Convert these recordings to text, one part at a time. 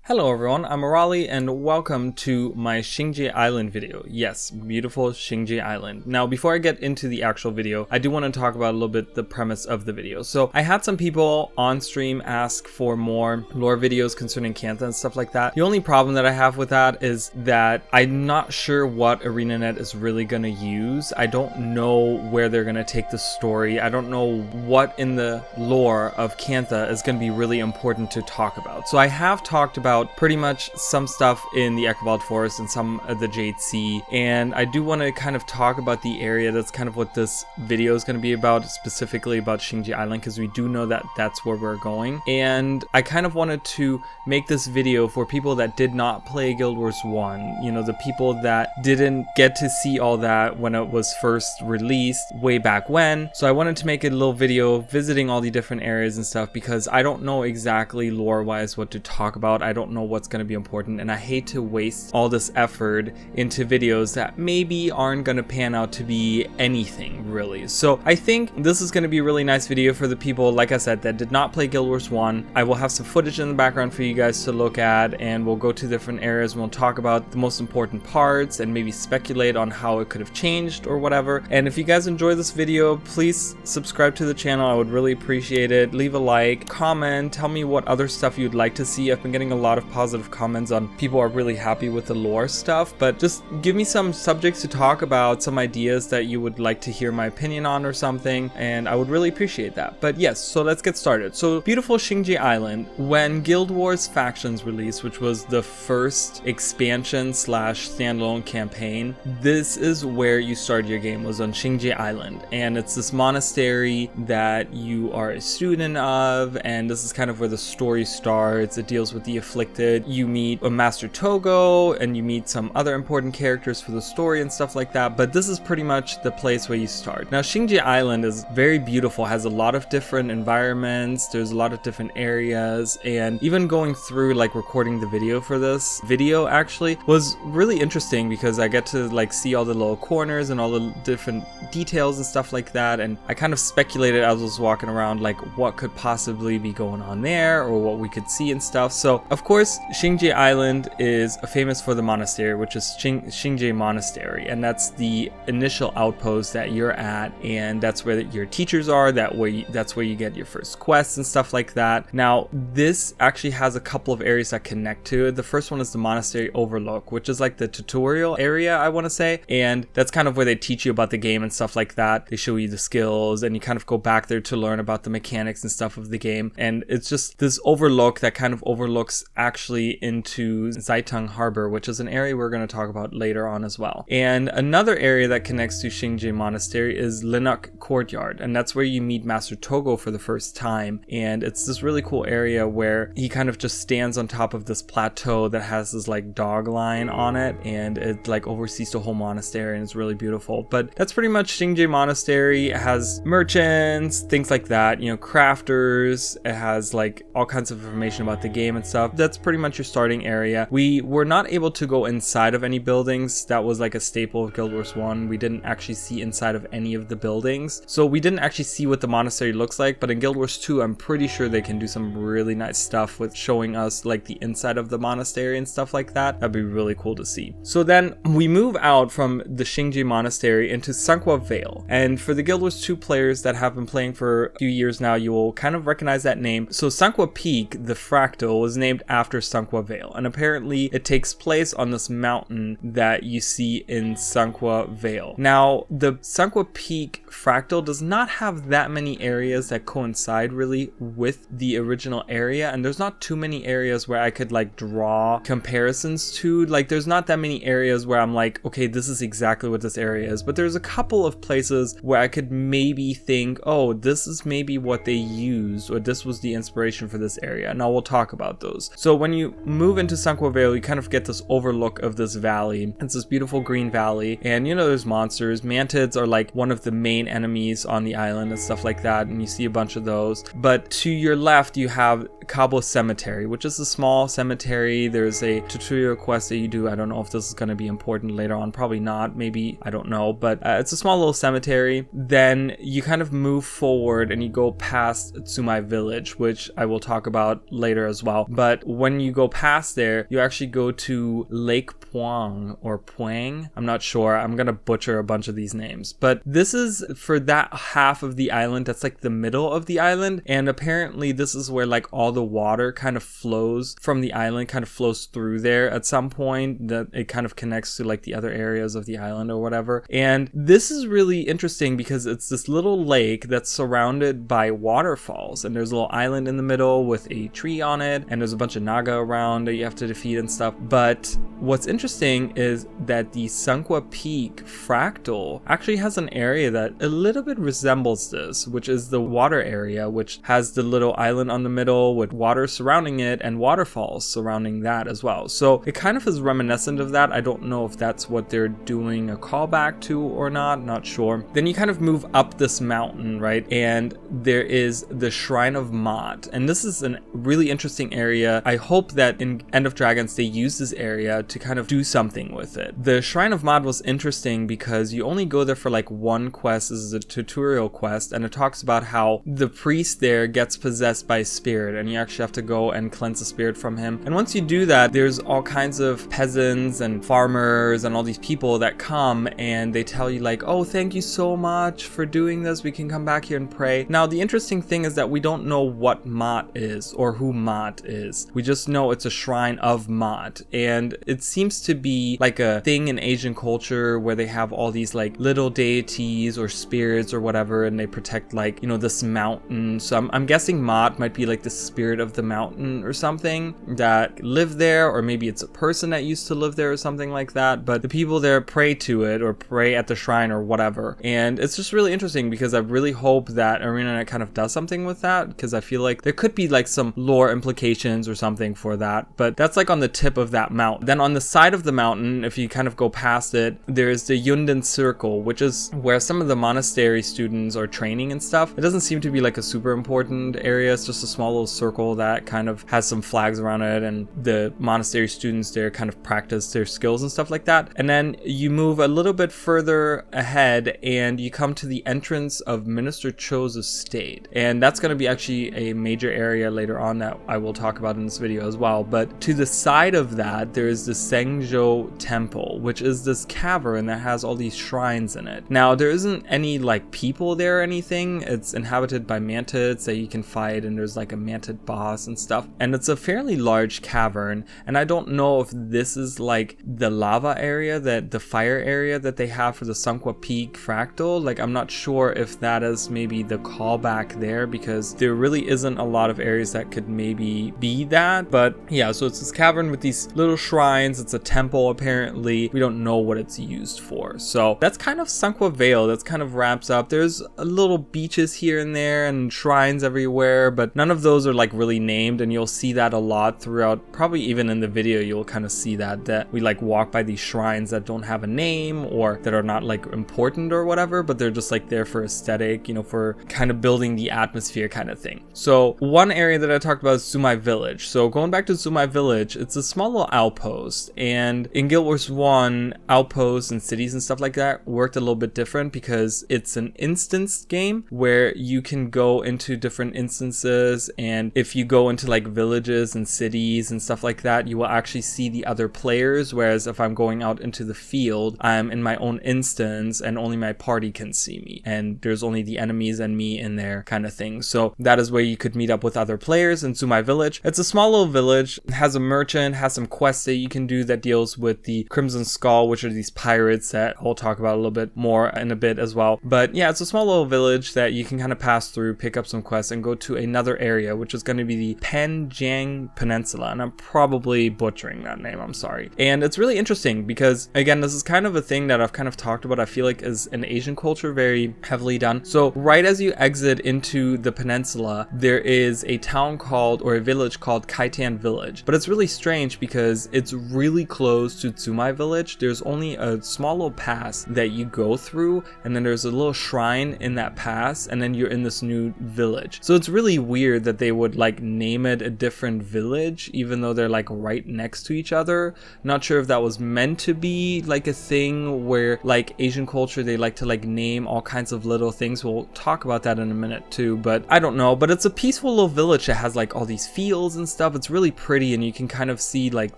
Hello everyone, I'm Arali and welcome to my Shing Jea Island video. Yes, beautiful Shing Jea Island. Now before I get into the actual video, I do want to talk about a little bit the premise of the video. So I had some people on stream ask for more lore videos concerning Kantha and stuff like that. The only problem that I have with that is that I'm not sure what ArenaNet is really going to use. I don't know where they're going to take the story. I don't know what in the lore of Kantha is going to be really important to talk about. So I have talked about pretty much some stuff in the Echabald Forest and some of the Jade Sea, and I do want to kind of talk about the area. That's kind of what this video is going to be about, specifically about Shing Jea Island, because we do know that that's where we're going. And I kind of wanted to make this video for people that did not play Guild Wars 1, you know, the people that didn't get to see all that when it was first released way back when. So I wanted to make a little video visiting all the different areas and stuff, because I don't know exactly lore wise what to talk about. I don't know what's going to be important, and I hate to waste all this effort into videos that maybe aren't going to pan out to be anything really. So I think this is going to be a really nice video for the people, like I said, that did not play Guild Wars 1. I will have some footage in the background for you guys to look at, and we'll go to different areas and we'll talk about the most important parts and maybe speculate on how it could have changed or whatever. And if you guys enjoy this video, please subscribe to the channel. I would really appreciate it. Leave a like, comment, tell me what other stuff you'd like to see. I've been getting a lot of positive comments on people are really happy with the lore stuff, but just give me some subjects to talk about, some ideas that you would like to hear my opinion on or something, and I would really appreciate that. But yes, so let's get started. So beautiful Shing Jea Island. When Guild Wars Factions released, which was the first expansion slash standalone campaign, this is where you start your game, was on Shing Jea Island, and it's this monastery that you are a student of, and this is kind of where the story starts. It deals with the afflicted. You meet a Master Togo and you meet some other important characters for the story and stuff like that, but this is pretty much the place where you start. Now Shing Jea Island is very beautiful, has a lot of different environments, there's a lot of different areas, and even going through like recording the video for this video actually was really interesting, because I get to like see all the little corners and all the different details and stuff like that, and I kind of speculated as I was walking around like what could possibly be going on there or what we could see and stuff. So of course Shing Jea Island is famous for the monastery, which is Shing Jea Monastery, and that's the initial outpost that you're at, and that's where your teachers are. That's where you get your first quests and stuff like that. Now this actually has a couple of areas that connect to it. The first one is the Monastery Overlook, which is like the tutorial area, I want to say, and that's kind of where they teach you about the game and stuff like that. They show you the skills and you kind of go back there to learn about the mechanics and stuff of the game, and it's just this overlook that kind of overlooks actually into Seitung Harbor, which is an area we're going to talk about later on as well. And another area that connects to Shing Jea Monastery is Linuk Courtyard, and that's where you meet Master Togo for the first time, and it's this really cool area where he kind of just stands on top of this plateau that has this like dog line on it, and it like oversees the whole monastery, and it's really beautiful. But that's pretty much Shing Jea Monastery. It has merchants, things like that, you know, crafters. It has like all kinds of information about the game and stuff. That's pretty much your starting area. We were not able to go inside of any buildings. That was like a staple of Guild Wars 1. We didn't actually see inside of any of the buildings, so we didn't actually see what the monastery looks like. But in Guild Wars 2, I'm pretty sure they can do some really nice stuff with showing us like the inside of the monastery and stuff like that. That'd be really cool to see. So then we move out from the Shing Jea Monastery into Sunqua Vale, and for the Guild Wars 2 players that have been playing for a few years now, you will kind of recognize that name. So Sunqua Peak, the fractal, was named after Sunqua Vale, and apparently it takes place on this mountain that you see in Sunqua Vale. Now the Sunqua Peak fractal does not have that many areas that coincide really with the original area, and there's not too many areas where I could like draw comparisons to. Like there's not that many areas where I'm like, okay, this is exactly what this area is, but there's a couple of places where I could maybe think, oh, this is maybe what they used, or this was the inspiration for this area. Now we'll talk about those. So when you move into Sunqua Vale, you kind of get this overlook of this valley. It's this beautiful green valley, and you know, there's monsters. Mantids are like one of the main enemies on the island and stuff like that, and you see a bunch of those. But to your left you have Cabo Cemetery, which is a small cemetery. There's a tutorial quest that you do. I don't know if this is going to be important later on, probably not, maybe, I don't know, but it's a small little cemetery. Then you kind of move forward and you go past Tsumei Village, which I will talk about later as well. But when you go past there, you actually go to Lake Puang or Puang. I'm not sure. I'm gonna butcher a bunch of these names, but this is for that half of the island that's like the middle of the island, and apparently this is where like all the water kind of flows from the island, kind of flows through there at some point, that it kind of connects to like the other areas of the island or whatever. And this is really interesting because it's this little lake that's surrounded by waterfalls, and there's a little island in the middle with a tree on it, and there's a bunch of naga around that you have to defeat and stuff. But what's interesting is that the Sunqua Peak fractal actually has an area that a little bit resembles this, which is the water area, which has the little island on the middle with water surrounding it and waterfalls surrounding that as well. So it kind of is reminiscent of that. I don't know if that's what they're doing a callback to or not sure. Then you kind of move up this mountain, right? And there is the Shrine of Mott, and this is a really interesting area. I hope that in End of Dragons they use this area to kind of do something with it. The Shrine of Mott was interesting because you only go there for like one quest. This is a tutorial quest, and it talks about how the priest there gets possessed by a spirit, and you actually have to go and cleanse the spirit from him. And once you do that, there's all kinds of peasants and farmers and all these people that come, and they tell you like, oh, thank you so much for doing this, we can come back here and pray. Now the interesting thing is that we don't know what Mott is or who Mott is. We just know it's a shrine of Mott, and it seems to be like a thing in Asian culture where they have all these like little deities or spirits or whatever, and they protect like, you know, this mountain. So I'm guessing Mott might be like the spirit of the mountain or something that live there, or maybe it's a person that used to live there or something like that. But the people there pray to it or pray at the shrine or whatever, and it's just really interesting because I really hope that ArenaNet kind of does something with that, because I feel like there could be like some lore implications or something for that. But that's like on the tip of that mountain. Then on the side of the mountain, if you kind of go past it, there's the Yundan Circle, which is where some of the monastery students are training and stuff. It doesn't seem to be like a super important area. It's just a small little circle that kind of has some flags around it, and the monastery students there kind of practice their skills and stuff like that. And then you move a little bit further ahead and you come to the entrance of Minister Cho's estate, and that's going to be actually a major area later on that I will talk about in this video as well. But to the side of that, there is the Shengzhou Temple, which is this cavern that has all these shrines in it. Now there isn't any like people there or anything. It's inhabited by mantids that you can fight, and there's like a mantid boss and stuff, and it's a fairly large cavern. And I don't know if this is like the lava area, that the fire area that they have for the Sunqua Peak fractal. Like I'm not sure if that is maybe the callback there, because there really isn't a lot of areas that could maybe be that. But yeah, so it's this cavern with these little shrines. It's a temple apparently. We don't know what it's used for. So that's kind of Sunqua Vale. That's kind of wraps up. There's a little beaches here and there and shrines everywhere, but none of those are like really named, and you'll see that a lot throughout. Probably even in the video you'll kind of see that we like walk by these shrines that don't have a name or that are not like important or whatever, but they're just like there for aesthetic, you know, for kind of building the atmosphere kind of thing. So one area that I talked about is Tsumei Village. So going back to Tsumei Village, it's a small little outpost, and in Guild Wars 1, outposts and cities and stuff like that worked a little bit different because it's an instance game where you can go into different instances, and if you go into like villages and cities and stuff like that, you will actually see the other players, whereas if I'm going out into the field, I'm in my own instance and only my party can see me, and there's only the enemies and me in there kind of thing. So that is where you could meet up with other players in Tsumei Village. It's a small little village, has a merchant, has some quests that you can do that deals with the Crimson Skull, which are these pirates that I'll talk about a little bit more in a bit as well. But yeah, it's a small little village that you can kind of pass through, pick up some quests, and go to another area, which is going to be the Panjiang Peninsula, and I'm probably butchering that name, I'm sorry. And it's really interesting because, again, this is kind of a thing that I've kind of talked about, I feel like is in Asian culture very heavily done. So right as you exit into the peninsula, there is a town called, or a village called Kaitian Village. But it's really strange because it's really close to Tsumei Village. There's only a small little pass that you go through, and then there's a little shrine in that pass, and then you're in this new village. So it's really weird that they would like name it a different village even though they're like right next to each other. Not sure if that was meant to be like a thing where like Asian culture, they like to like name all kinds of little things. We'll talk about that in a minute too, but I don't know. But it's a peaceful little village that has like all these fields and stuff stuff. It's really pretty, and you can kind of see like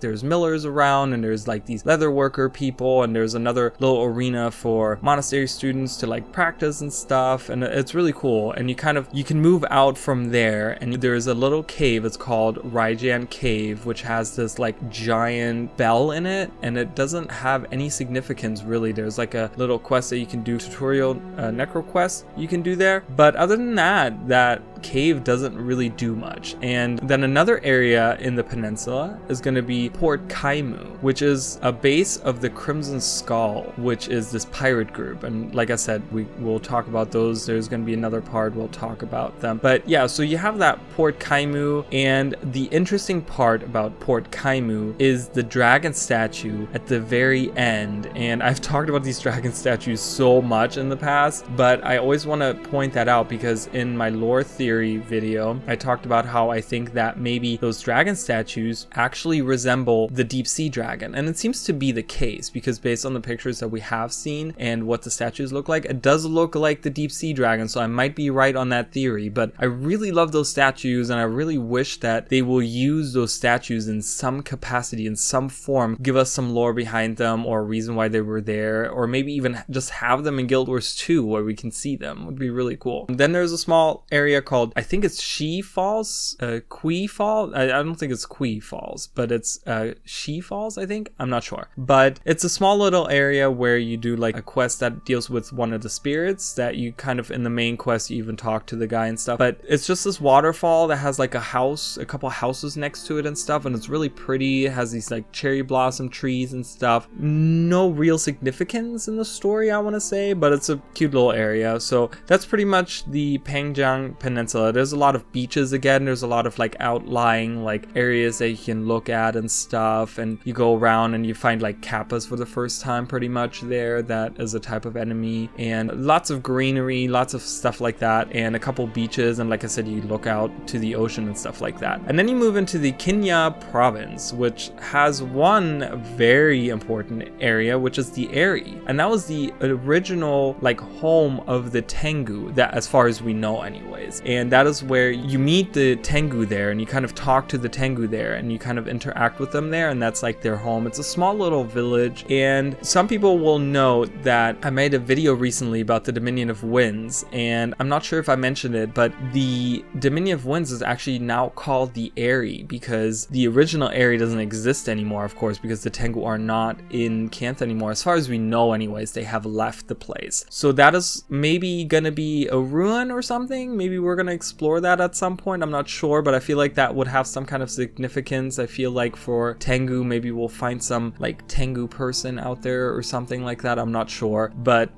there's millers around, and there's like these leather worker people, and there's another little arena for monastery students to like practice and stuff, and it's really cool. And you can move out from there, and there's a little cave. It's called Raijian Cave, which has this like giant bell in it, and it doesn't have any significance really. There's like a little quest that you can do, tutorial necro quest you can do there, but other than that, that cave doesn't really do much. And then another area in the peninsula is going to be Port Kaimu, which is a base of the Crimson Skull, which is this pirate group. And like I said, we will talk about those. There's going to be another part we'll talk about them. But yeah, so you have that Port Kaimu, and the interesting part about Port Kaimu is the dragon statue at the very end. And I've talked about these dragon statues so much in the past, but I always want to point that out because in my lore theory video, I talked about how I think that maybe those dragon statues actually resemble the deep sea dragon. And it seems to be the case because based on the pictures that we have seen and what the statues look like, it does look like the deep sea dragon. So I might be right on that theory, but I really love those statues, and I really wish that they will use those statues in some capacity, in some form, give us some lore behind them or a reason why they were there, or maybe even just have them in Guild Wars 2 where we can see them. It would be really cool. And then there's a small area called, I think it's Shi Falls, Kui Falls. I don't think it's Kui Falls, but it's Shi Falls, I think. I'm not sure. But it's a small little area where you do like a quest that deals with one of the spirits that you kind of, in the main quest, you even talk to the guy and stuff. But it's just this waterfall that has like a house, a couple houses next to it and stuff, and it's really pretty. It has these like cherry blossom trees and stuff. No real significance in the story, I want to say, but it's a cute little area. So that's pretty much the Panjiang Peninsula. There's a lot of beaches again. There's a lot of like outlying like areas that you can look at and stuff, and you go around and you find like kappas for the first time pretty much there. That is a type of enemy, and lots of greenery, lots of stuff like that, and a couple beaches, and like I said, you look out to the ocean and stuff like that. And then you move into the Kinya Province, which has one very important area, which is the Eri, and that was the original like home of the Tengu, that as far as we know anyways. And that is where you meet the Tengu there, and you kind of talk to the Tengu there, and you kind of interact with them there, and that's like their home. It's a small little village, and some people will know that I made a video recently about the Dominion of Winds, and I'm not sure if I mentioned it, but the Dominion of Winds is actually now called the Eri because the original Eri doesn't exist anymore, of course, because the Tengu are not in Kantha anymore. As far as we know anyways, they have left the place. So that is maybe gonna be a ruin or something. Maybe we're gonna explore that at some point. I'm not sure, but I feel like that would have some kind of significance. I feel like for Tengu, maybe we'll find some like Tengu person out there or something like that. I'm not sure. But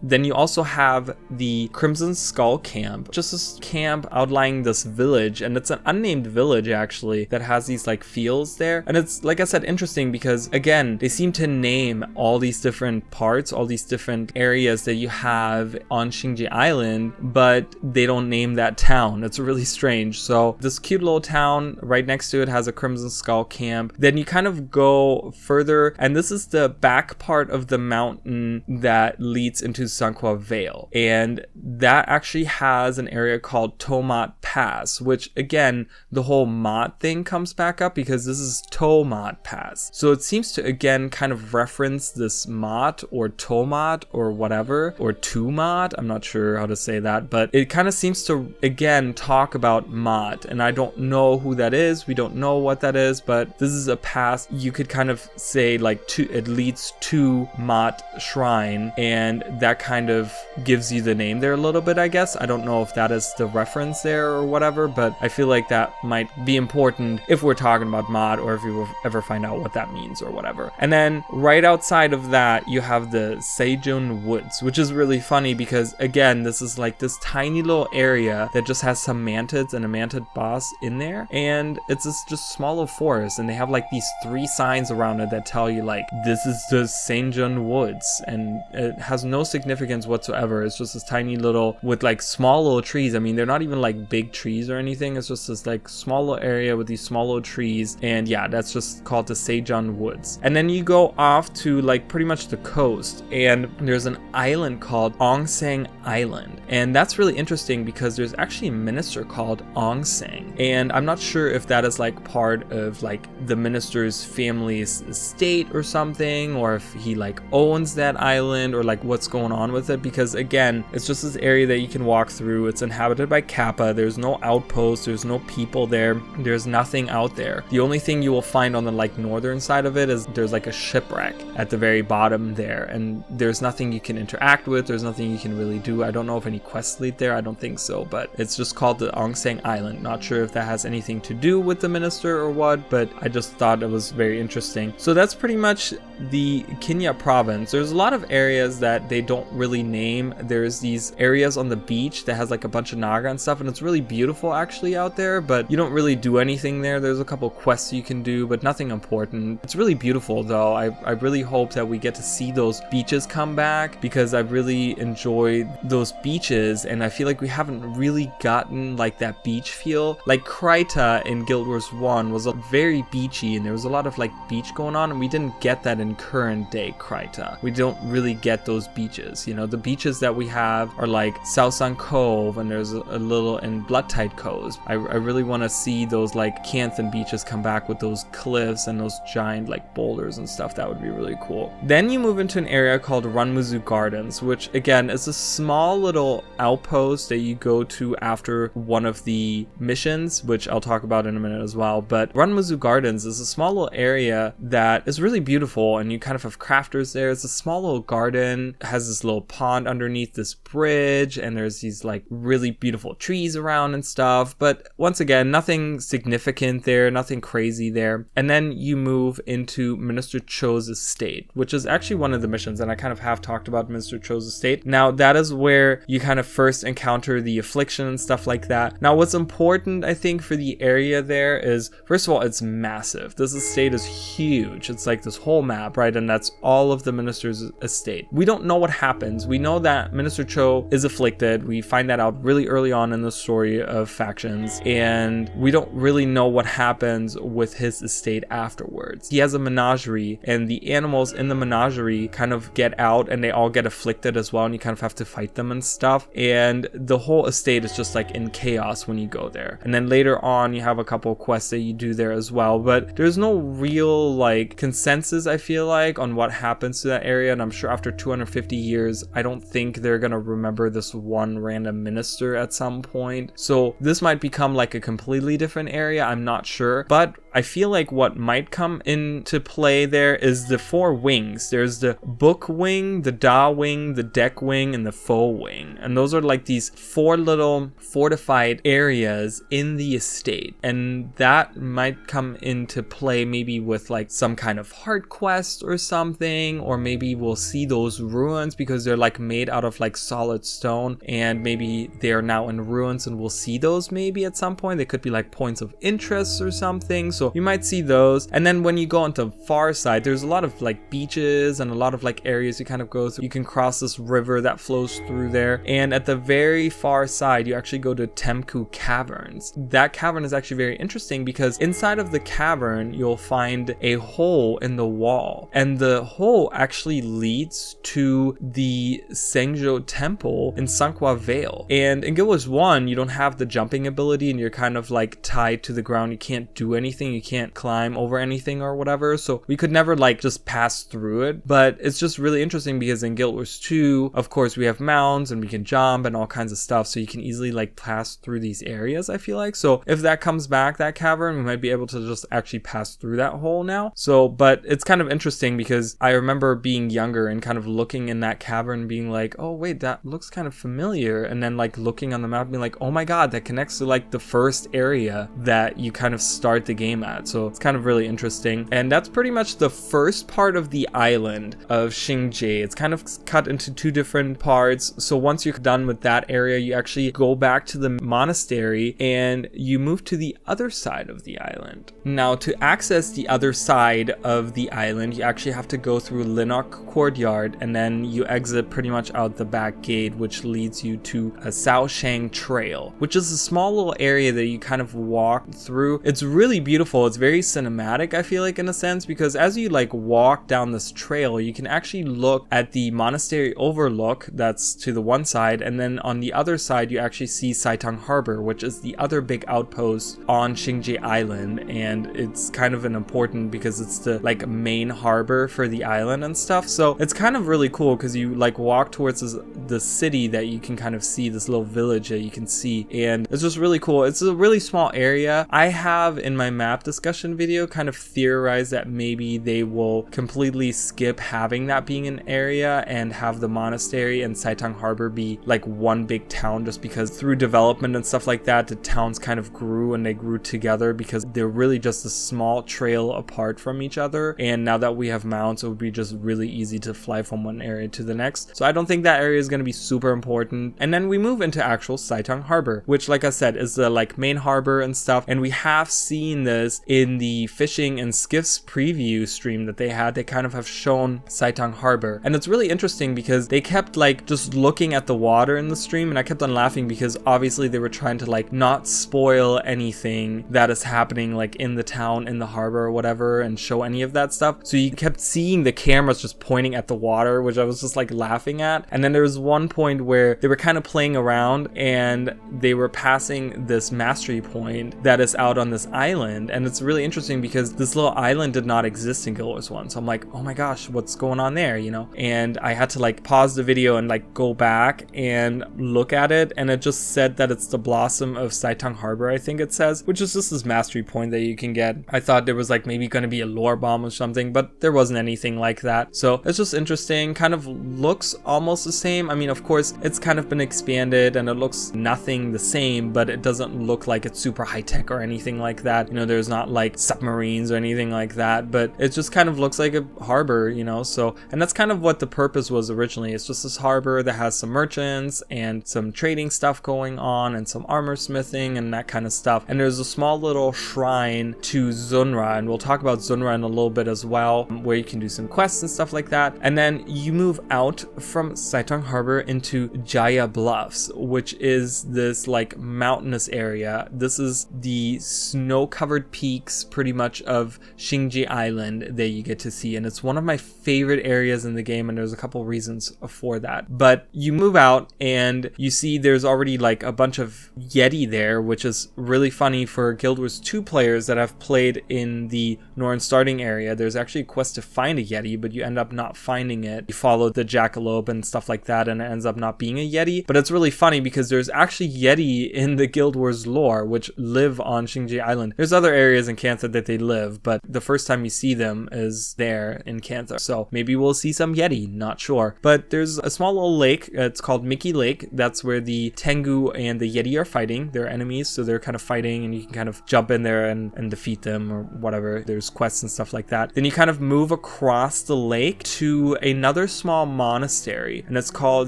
then you also have the Crimson Skull Camp, just this camp outlying this village, and it's an unnamed village actually that has these like fields there. And it's, like I said, interesting because again, they seem to name all these different parts, all these different areas that you have on Shing Jea Island, but they don't name that town. It's really strange. So this cute little town right next to it has a Crimson Skull Camp. Then you kind of go further, and this is the back part of the mountain that leads into Sunqua Vale, and that actually has an area called Tomat Pass, which again, the whole Mot thing comes back up because this is Tomat Pass. So it seems to again kind of reference this Mot or Tomat or whatever, or Tumat. I'm not sure how to say that, but it kind of seems to again talk about Mot, and I don't know who that is. We don't know what that is, but this is a pass. You could kind of say like it leads to Mot Shrine, and that kind of gives you the name there a little bit, I guess. I don't know if that is the reference there or whatever, but I feel like that might be important if we're talking about Mot, or if you will ever find out what that means or whatever. And then right outside of that, you have the Seitung Woods, which is really funny because again, this is like this tiny little area that just has some mantids and a mantid boss in there, and it's this just small little forest, and they have like these 3 signs around it that tell you like this is the Seitung Woods, and it has no significance whatsoever. It's just this tiny little little, with like small little trees. I mean, they're not even like big trees or anything. It's just this like small little area with these small little trees. And yeah, that's just called the Seitung Woods. And then you go off to like pretty much the coast, and there's an island called Ongsang Island. And that's really interesting because there's actually a minister called Ongsang. And I'm not sure if that is like part of like the minister's family's estate or something, or if he like owns that island, or like what's going on with it, because again, it's just this area that you can walk through. It's inhabited by Kappa. There's no outposts, there's no people there, there's nothing out there. The only thing you will find on the like northern side of it is there's like a shipwreck at the very bottom there, and there's nothing you can interact with, there's nothing you can really do. I don't know if any quests lead there, I don't think so, but it's just called the Ongsang Island. Not sure if that has anything to do with the minister or what, but I just thought it was very interesting. So that's pretty much the Kinya Province. There's a lot of areas that they don't really name. There's these areas on the beach that has like a bunch of naga and stuff, and it's really beautiful actually out there, but you don't really do anything there. There's a couple quests you can do, but nothing important. It's really beautiful though. I really hope that we get to see those beaches come back, because I really enjoyed those beaches, and I feel like we haven't really gotten like that beach feel. Like Kryta in Guild Wars 1 was very beachy, and there was a lot of like beach going on, and we didn't get that in current day Kryta. We don't really get those beaches. You know, the beaches that we have are like Saoshang Cove, and there's a little in Blood Tide Coves. I really want to see those like Canthan beaches come back with those cliffs and those giant like boulders and stuff. That would be really cool. Then you move into an area called Musu Gardens, which again is a small little outpost that you go to after one of the missions, which I'll talk about in a minute as well. But Musu Gardens is a small little area that is really beautiful, and you kind of have crafters there. It's a small little garden, it has this little pond underneath this bridge, and there's these like really beautiful trees around and stuff. But once again, nothing significant there, nothing crazy there. And then you move into Minister Cho's estate, which is actually one of the missions, and I kind of have talked about Minister Cho's estate. Now that is where you kind of first encounter the affliction and stuff like that. Now what's important I think for the area there is, first of all, it's massive. This estate is huge. It's like this whole map, right? And that's all of the minister's estate. We don't know what happens. We know that Minister Cho is afflicted. We find that out really early on in the story of Factions, and we don't really know what happens with his estate afterwards. He has a menagerie, and the animals in the menagerie kind of get out, and they all get afflicted as well, and you kind of have to fight them and stuff. And the whole estate is just like in chaos when you go there. And then later on you have a couple of quests that you do there as well, but there's no real like consensus, I feel like, on what happens to that area. And I'm sure after 250 years, I don't think they're gonna remember this one random minister at some point. So this might become like a completely different area, I'm not sure. But I feel like what might come into play there is the 4 wings. There's the book wing, the Da wing, the deck wing, and the foe wing. And those are like these 4 little fortified areas in the estate. And that might come into play maybe with like some kind of heart quest or something, or maybe we'll see those ruins because they're like made out of like solid stone, and maybe they're now in ruins and we'll see those maybe at some point. They could be like points of interest or something. So you might see those. And then when you go onto the far side, there's a lot of like beaches and a lot of like areas you kind of go through. You can cross this river that flows through there, and at the very far side you actually go to Temku Caverns. That cavern is actually very interesting because inside of the cavern you'll find a hole in the wall, and the hole actually leads to the Sengzhou Temple in Sunqua Vale. And in Guild Wars 1 you don't have the jumping ability, and you're kind of like tied to the ground. You can't do anything, you can't climb over anything or whatever, so we could never like just pass through it. But it's just really interesting because in Guild Wars 2 of course we have mounds and we can jump and all kinds of stuff, so you can easily like pass through these areas, I feel like. So if that comes back, that cavern, we might be able to just actually pass through that hole now. So but it's kind of interesting because I remember being younger and kind of looking in that cavern being like, oh wait, that looks kind of familiar, and then like looking on the map being like, oh my god, that connects to like the first area that you kind of start the game came at. So it's kind of really interesting. And that's pretty much the first part of the island of Shing Jea. It's kind of cut into two different parts. So once you're done with that area, you actually go back to the monastery and you move to the other side of the island. Now, to access the other side of the island, you actually have to go through Linnock Courtyard, and then you exit pretty much out the back gate, which leads you to a Saoshang Trail, which is a small little area that you kind of walk through. It's really beautiful. It's very cinematic, I feel like, in a sense, because as you like walk down this trail, you can actually look at the monastery overlook that's to the one side, and then on the other side you actually see Seitung Harbor, which is the other big outpost on Shing Jea Island, and it's kind of an important because it's the like main harbor for the island and stuff. So it's kind of really cool because you like walk towards the city that you can kind of see, this little village that you can see, and it's just really cool. It's a really small area. I have in my map discussion video kind of theorized that maybe they will completely skip having that being an area and have the monastery and Seitung Harbor be like one big town, just because through development and stuff like that, the towns kind of grew and they grew together because they're really just a small trail apart from each other. And now that we have mounts, it would be just really easy to fly from one area to the next. So I don't think that area is going to be super important. And then we move into actual Seitung Harbor, which, like I said, is the like main harbor and stuff. And we have seen this in the fishing and skiffs preview stream that they had. They kind of have shown Seitung Harbor, and it's really interesting because they kept like just looking at the water in the stream, and I kept on laughing because obviously they were trying to like not spoil anything that is happening like in the town, in the harbor or whatever, and show any of that stuff. So you kept seeing the cameras just pointing at the water, which I was just like laughing at. And then there was one point where they were kind of playing around and they were passing this mastery point that is out on this island, and it's really interesting because this little island did not exist in Guild Wars 1. So I'm like, oh my gosh, what's going on there, you know? And I had to like pause the video and like go back and look at it, and it just said that it's the Blossom of Seitung Harbor, I think it says, which is just this mastery point that you can get. I thought there was like maybe going to be a lore bomb or something, but there wasn't anything like that. So it's just interesting. Kind of looks almost the same. I mean, of course, it's kind of been expanded and it looks nothing the same, but it doesn't look like it's super high tech or anything like that. You know, there's not like submarines or anything like that, but it just kind of looks like a harbor, you know? So, and that's kind of what the purpose was originally. It's just this harbor that has some merchants and some trading stuff going on and some armor smithing and that kind of stuff. And there's a small little shrine to Zunra, and we'll talk about Zunra in a little bit as well, where you can do some quests and stuff like that. And then you move out from Seitung Harbor into Jaya Bluffs, which is this like mountainous area. This is the snow-covered peaks pretty much of Shing Jea Island that you get to see, and it's one of my favorite areas in the game, and there's a couple reasons for that. But you move out and you see there's already like a bunch of Yeti there, which is really funny for Guild Wars 2 players that have played in the Norn starting area. There's actually a quest to find a Yeti, but you end up not finding it. You follow the jackalope and stuff like that, and it ends up not being a Yeti. But it's really funny because there's actually Yeti in the Guild Wars lore, which live on Shing Jea Island. There's other areas in Cantha that they live, but the first time you see them is there in Cantha. So maybe we'll see some Yeti, not sure. But there's a small little lake. It's called Mickey Lake. That's where the Tengu and the Yeti are fighting. They're enemies, so they're kind of fighting, and you can kind of jump in there and defeat them or whatever. There's quests and stuff like that. Then you kind of move across the lake to another small monastery, and it's called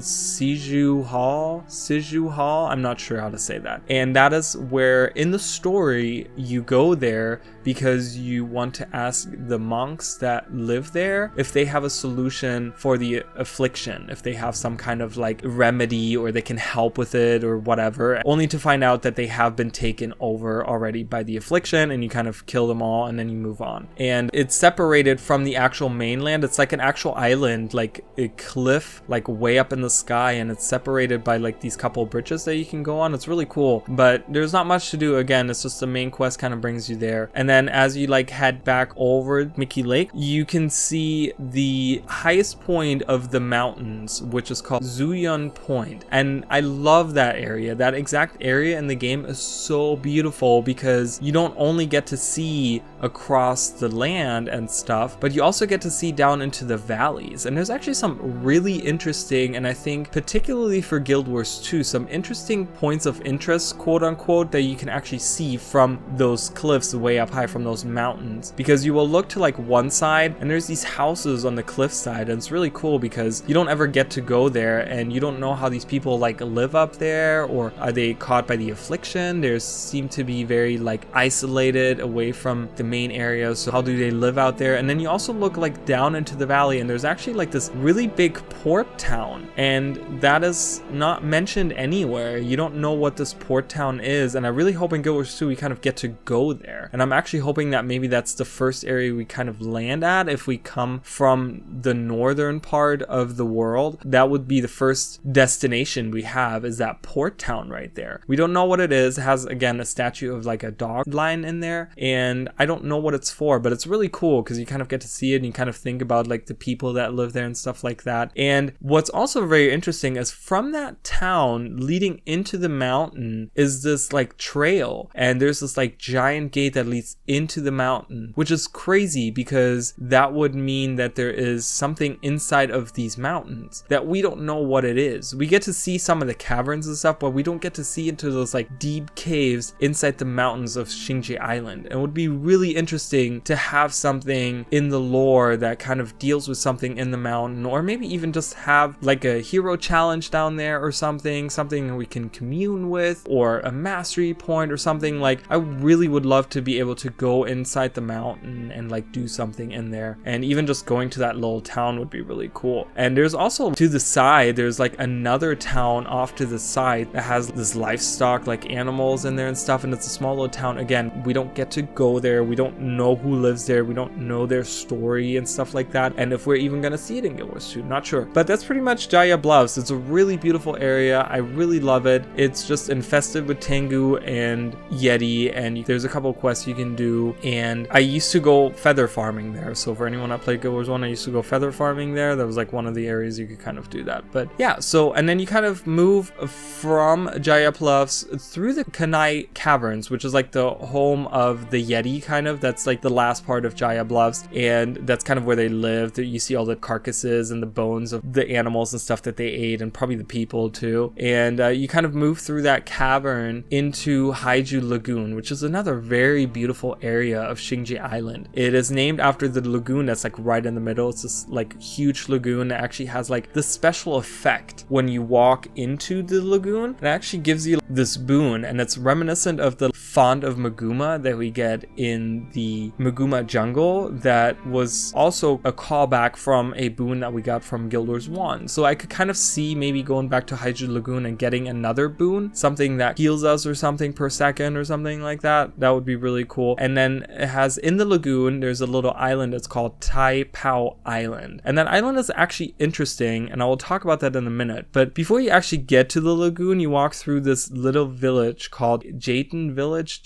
Haiju Hall. I'm not sure how to say that. And that is where in the story you go there because you want to ask the monks that live there if they have a solution for the affliction, if they have some kind of like remedy or they can help with it or whatever, only to find out that they have been taken over already by the affliction, and you kind of kill them all and then you move on. And it's separated from the actual mainland. It's like an actual island, like a cliff, like way up in the sky, and it's separated by like these couple bridges that you can go on. It's really cool, but there's not much to do. Again, it's just the main quest kind of brings you there. And then as you like head back over Mickey Lake, you can see the highest point of the mountains, which is called Zuyun Point. And I love that area. That exact area in the game is so beautiful because you don't only get to see across the land and stuff, but you also get to see down into the valleys. And there's actually some really interesting, and I think particularly for Guild Wars 2, some interesting points of interest, quote unquote, that you can actually see from those cliffs cliffs way up high from those mountains, because you will look to like one side and there's these houses on the cliff side, and it's really cool because you don't ever get to go there and you don't know how these people like live up there, or are they caught by the affliction? They seem to be very like isolated away from the main area, so how do they live out there? And then you also look like down into the valley and there's actually like this really big port town, and that is not mentioned anywhere. You don't know what this port town is, and I really hope in Guild Wars 2 we kind of get to go there, and I'm actually hoping that maybe that's the first area we kind of land at if we come from the northern part of the world. That would be the first destination we have, is that port town right there. We don't know what it is. It has, again, a statue of like a dog line in there, and I don't know what it's for, but it's really cool because you kind of get to see it and you kind of think about like the people that live there and stuff like that. And what's also very interesting is from that town leading into the mountain is this like trail, and there's this like giant gate that leads into the mountain, which is crazy because that would mean that there is something inside of these mountains that we don't know what it is. We get to see some of the caverns and stuff, but we don't get to see into those like deep caves inside the mountains of Shing Jea Island. And it would be really interesting to have something in the lore that kind of deals with something in the mountain, or maybe even just have like a hero challenge down there or something we can commune with, or a mastery point or something. Like, I really would love to be able to go inside the mountain and like do something in there, and even just going to that little town would be really cool. And there's also to the side, there's like another town off to the side that has this livestock, like animals in there and stuff, and it's a small little town. Again, we don't get to go there, we don't know who lives there, we don't know their story and stuff like that, and if we're even gonna see it in Guild Wars 2, not sure. But that's pretty much Jaya Bluffs. It's a really beautiful area. I really love it. It's just infested with Tengu and Yeti, and there's a couple quests you can do, and I used to go feather farming there. So for anyone that played Guild Wars 1, I used to go feather farming there. That was like one of the areas you could kind of do that. But yeah, so, and then you kind of move from Jaya Bluffs through the Kanai Caverns, which is like the home of the Yeti kind of. That's like the last part of Jaya Bluffs, and that's kind of where they lived. You see all the carcasses and the bones of the animals and stuff that they ate, and probably the people too. And you kind of move through that cavern into Haiju Lagoon, which is another very beautiful area of Shing Jea Island. It is named after the lagoon that's like right in the middle. It's this like huge lagoon that actually has like this special effect when you walk into the lagoon. It actually gives you this boon, and it's reminiscent of the font of Maguma that we get in the Maguma jungle, that was also a callback from a boon that we got from Guild Wars 1. So I could kind of see maybe going back to Haiju Lagoon and getting another boon, something that heals us or something per second or something like that. That would be really cool. And then it has in the lagoon, there's a little island. It's called Tai Pao Island, and that island is actually interesting, and I will talk about that in a minute. But before you actually get to the lagoon, you walk through this little village called Jatun Village.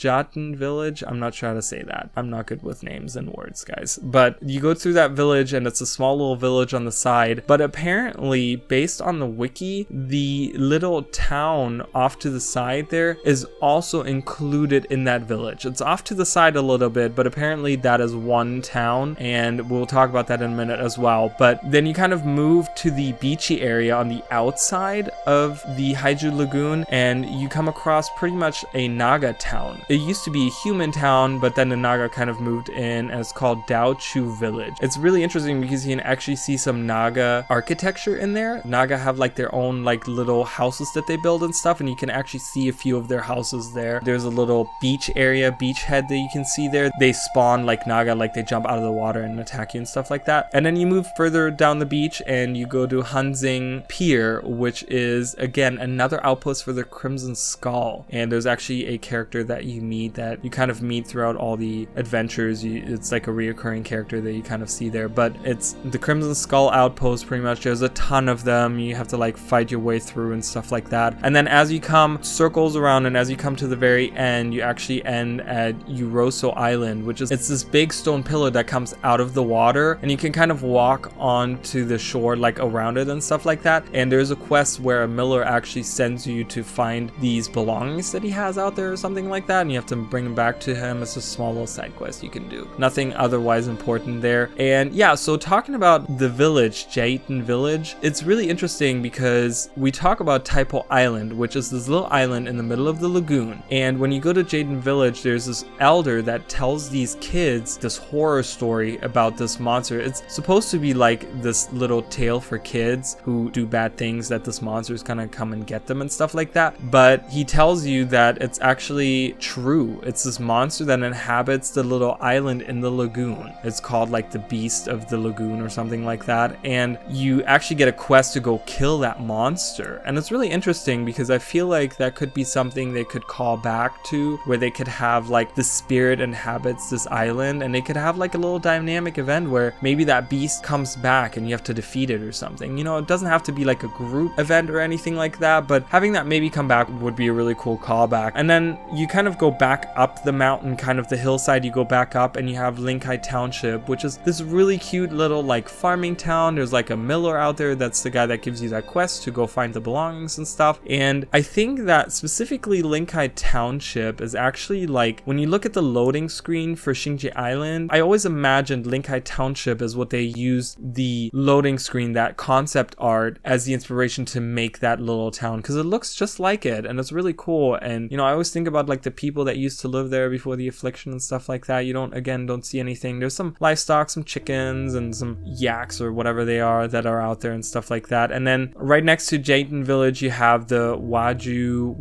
I'm not sure how to say that. I'm not good with names and words, guys. But you go through that village, and it's a small little village on the side. But apparently, based on the wiki, the little town off to the side there is also included in that village. It's off to the side a little bit, but apparently that is one town, and we'll talk about that in a minute as well. But then you kind of move to the beachy area on the outside of the Haiju Lagoon, and you come across pretty much a Naga town. It used to be a human town, but then the Naga kind of moved in, and it's called Dao Chu Village. It's really interesting because you can actually see some Naga architecture in there. Naga have like their own like little houses that they build and stuff, and you can actually see a few of their houses there. There's a little beach area, beachhead that you can see there. They spawn like Naga, like they jump out of the water and attack you and stuff like that. And then you move further down the beach and you go to Hanxing Pier, which is again another outpost for the Crimson Skull. And there's actually a character that you meet that you kind of meet throughout all the adventures. It's like a reoccurring character that you kind of see there, but it's the Crimson Skull outpost pretty much. There's a ton of them. You have to like fight your way through and stuff like that. And then as you come circles around, and as you come to the very end, you actually end at Uroso Island, which is, it's this big stone pillar that comes out of the water, and you can kind of walk onto the shore like around it and stuff like that. And there's a quest where a miller actually sends you to find these belongings that he has out there or something like like that, and you have to bring him back to him. It's a small little side quest you can do. Nothing otherwise important there. And yeah, so talking about the village, Jaitan Village, it's really interesting because we talk about Taipo Island, which is this little island in the middle of the lagoon. And when you go to Jaitan Village, there's this elder that tells these kids this horror story about this monster. It's supposed to be like this little tale for kids who do bad things, that this monster is gonna come and get them and stuff like that. But he tells you that it's actually true. It's this monster that inhabits the little island in the lagoon. It's called like the Beast of the Lagoon or something like that. And you actually get a quest to go kill that monster. And it's really interesting because I feel like that could be something they could call back to, where they could have like the spirit inhabits this island, and they could have like a little dynamic event where maybe that beast comes back and you have to defeat it or something. You know, it doesn't have to be like a group event or anything like that, but having that maybe come back would be a really cool callback. And then you kind of go back up the mountain, kind of the hillside, you go back up and you have Linkai Township, which is this really cute little like farming town. There's like a miller out there that's the guy that gives you that quest to go find the belongings and stuff. And I think that specifically Linkai Township is actually like, when you look at the loading screen for Shing Jea Island, I always imagined Linkai Township as what they used the loading screen, that concept art, as the inspiration to make that little town, because it looks just like it and it's really cool. And you know, I always think about like the people that used to live there before the affliction and stuff like that. You don't see anything. There's some livestock, some chickens and some yaks or whatever they are that are out there and stuff like that. And then right next to Jaitan Village you have the Waju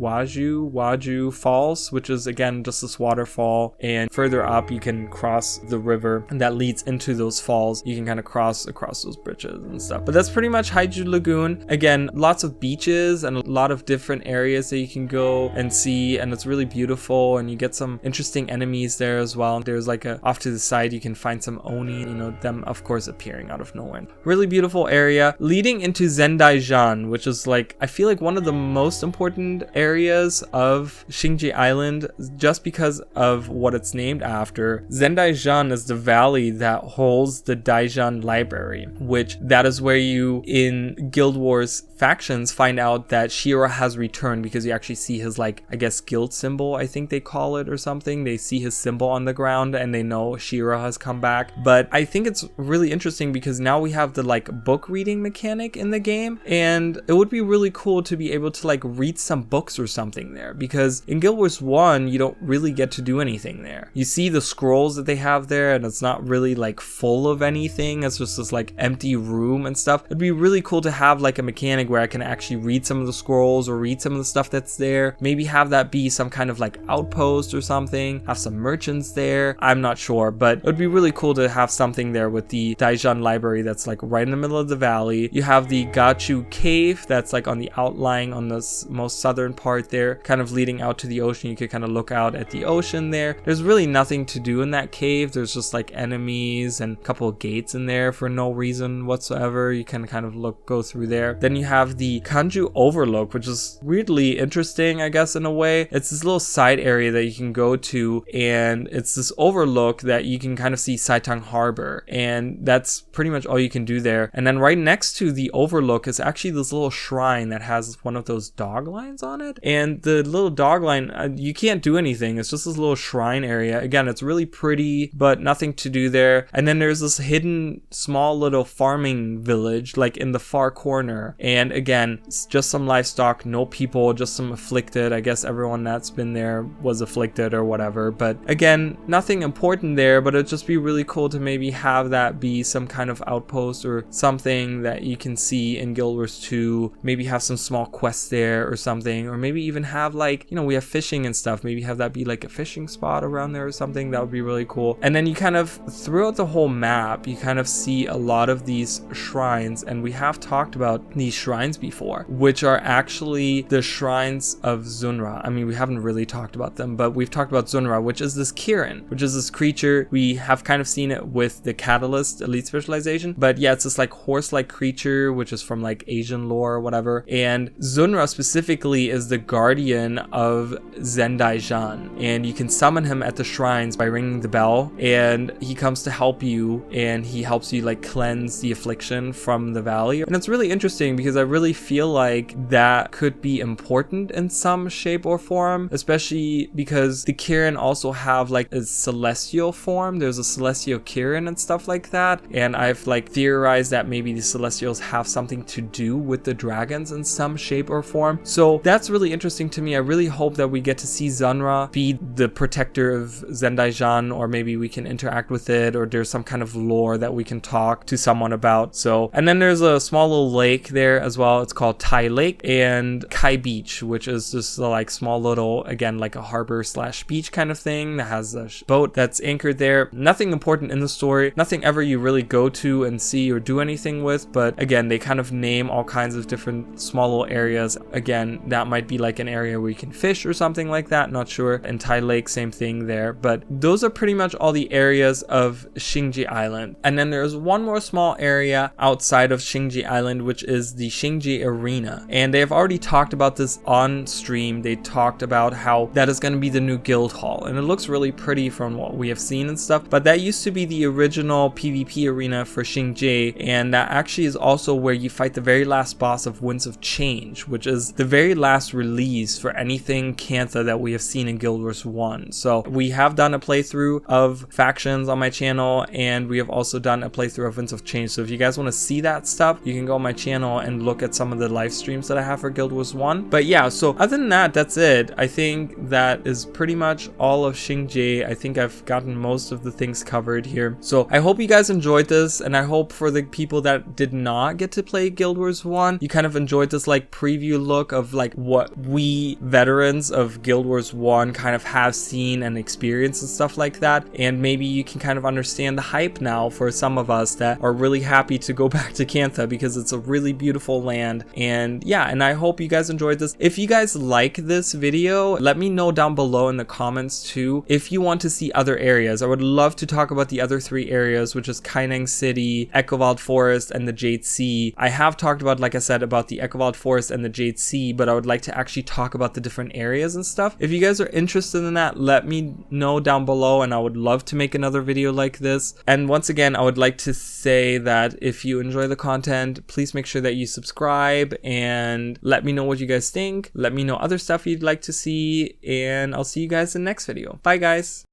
Falls, which is again just this waterfall, and further up you can cross the river and that leads into those falls. You can kind of cross across those bridges and stuff. But that's pretty much Haiju Lagoon. Again, lots of beaches and a lot of different areas that you can go and see, and it's really beautiful, and you get some interesting enemies there as well. There's like a off to the side you can find some oni, you know, them of course appearing out of nowhere. Really beautiful area leading into Zen Daijun, which is like, I feel like one of the most important areas of Shing Jea Island just because of what it's named after. Zen Daijun is the valley that holds the Daijun Library, which that is where you in Guild Wars factions find out that Shira has returned, because you actually see his like, I guess, guild symbol, I think they call it or something. They see his symbol on the ground and they know Shira has come back. But I think it's really interesting because now we have the like book reading mechanic in the game, and it would be really cool to be able to like read some books or something there, because in Guild Wars 1 you don't really get to do anything there. You see the scrolls that they have there and it's not really like full of anything. It's just this like empty room and stuff. It'd be really cool to have like a mechanic where I can actually read some of the scrolls or read some of the stuff that's there. Maybe have that be some kind of like outpost or something. Have some merchants there. I'm not sure, but it would be really cool to have something there with the Daijun Library that's like right in the middle of the valley. You have the Gachu Cave that's like on the outlying on the most southern part there, kind of leading out to the ocean. You could kind of look out at the ocean there. There's really nothing to do in that cave. There's just like enemies and a couple of gates in there for no reason whatsoever. You can kind of go through there. Then you have the Kanju Overlook, which is weirdly interesting, I guess, in a way. It's this little side area that you can go to, and it's this overlook that you can kind of see Seitung Harbor, and that's pretty much all you can do there. And then right next to the overlook is actually this little shrine that has one of those dog lines on it, and the little dog line, you can't do anything. It's just this little shrine area. Again, it's really pretty, but nothing to do there. And then there's this hidden small little farming village like in the far corner, and again, it's just some livestock, no people, just some afflicted. I guess everyone that's been there was afflicted or whatever, but again, nothing important there. But it'd just be really cool to maybe have that be some kind of outpost or something that you can see in Guild Wars 2. Maybe have some small quests there or something, or maybe even have like, you know, we have fishing and stuff, maybe have that be like a fishing spot around there or something. That would be really cool. And then you kind of throughout the whole map you kind of see a lot of these shrines, and we have talked about these shrines before, which are actually the shrines of Zunra. I mean, we haven't really talked about them, but we've talked about Zunra, which is this Kirin, which is this creature. We have kind of seen it with the Catalyst Elite Specialization, but yeah, it's this like horse-like creature, which is from like Asian lore or whatever. And Zunra specifically is the guardian of Zen Daijun, and you can summon him at the shrines by ringing the bell, and he comes to help you, and he helps you like cleanse the affliction from the valley. And it's really interesting because I really feel like that could be important in some shape or form, especially especially because the Kirin also have like a celestial form. There's a celestial Kirin and stuff like that, and I've like theorized that maybe the celestials have something to do with the dragons in some shape or form. So that's really interesting to me. I really hope that we get to see Zunra be the protector of Zen Daijun, or maybe we can interact with it, or there's some kind of lore that we can talk to someone about. So, and then there's a small little lake there as well. It's called Tai Lake, and Kai Beach, which is just like small little, again, like a harbor slash beach kind of thing that has a boat that's anchored there. Nothing important in the story, nothing ever you really go to and see or do anything with, but again, they kind of name all kinds of different small little areas. Again, that might be like an area where you can fish or something like that, not sure. And Tai Lake, same thing there. But those are pretty much all the areas of Shing Jea Island. And then there's one more small area outside of Shing Jea Island, which is the Shing Jea Arena. And they have already talked about this on stream. They talked about how that is going to be the new guild hall, and it looks really pretty from what we have seen and stuff. But that used to be the original PvP arena for Shing Jea, and that actually is also where you fight the very last boss of Winds of Change, which is the very last release for anything Cantha that we have seen in Guild Wars 1. So we have done a playthrough of factions on my channel, and we have also done a playthrough of Winds of Change. So if you guys want to see that stuff, you can go on my channel and look at some of the live streams that I have for Guild Wars 1. But yeah, so other than that, that's it. I think that is pretty much all of Shing Jea. I think I've gotten most of the things covered here. So I hope you guys enjoyed this, and I hope for the people that did not get to play Guild Wars 1, you kind of enjoyed this like preview look of like what we veterans of Guild Wars 1 kind of have seen and experienced and stuff like that. And maybe you can kind of understand the hype now for some of us that are really happy to go back to Cantha, because it's a really beautiful land. And yeah, and I hope you guys enjoyed this. If you guys like this video, let me know down below in the comments too if you want to see other areas. I would love to talk about the other 3 areas, which is Kaineng City, Echowald Forest, and the Jade Sea. I have talked about, like I said, about the Echowald Forest and the Jade Sea, but I would like to actually talk about the different areas and stuff. If you guys are interested in that, let me know down below, and I would love to make another video like this. And once again, I would like to say that if you enjoy the content, please make sure that you subscribe and let me know what you guys think. Let me know other stuff you'd like to see, and I'll see you guys in the next video. Bye guys!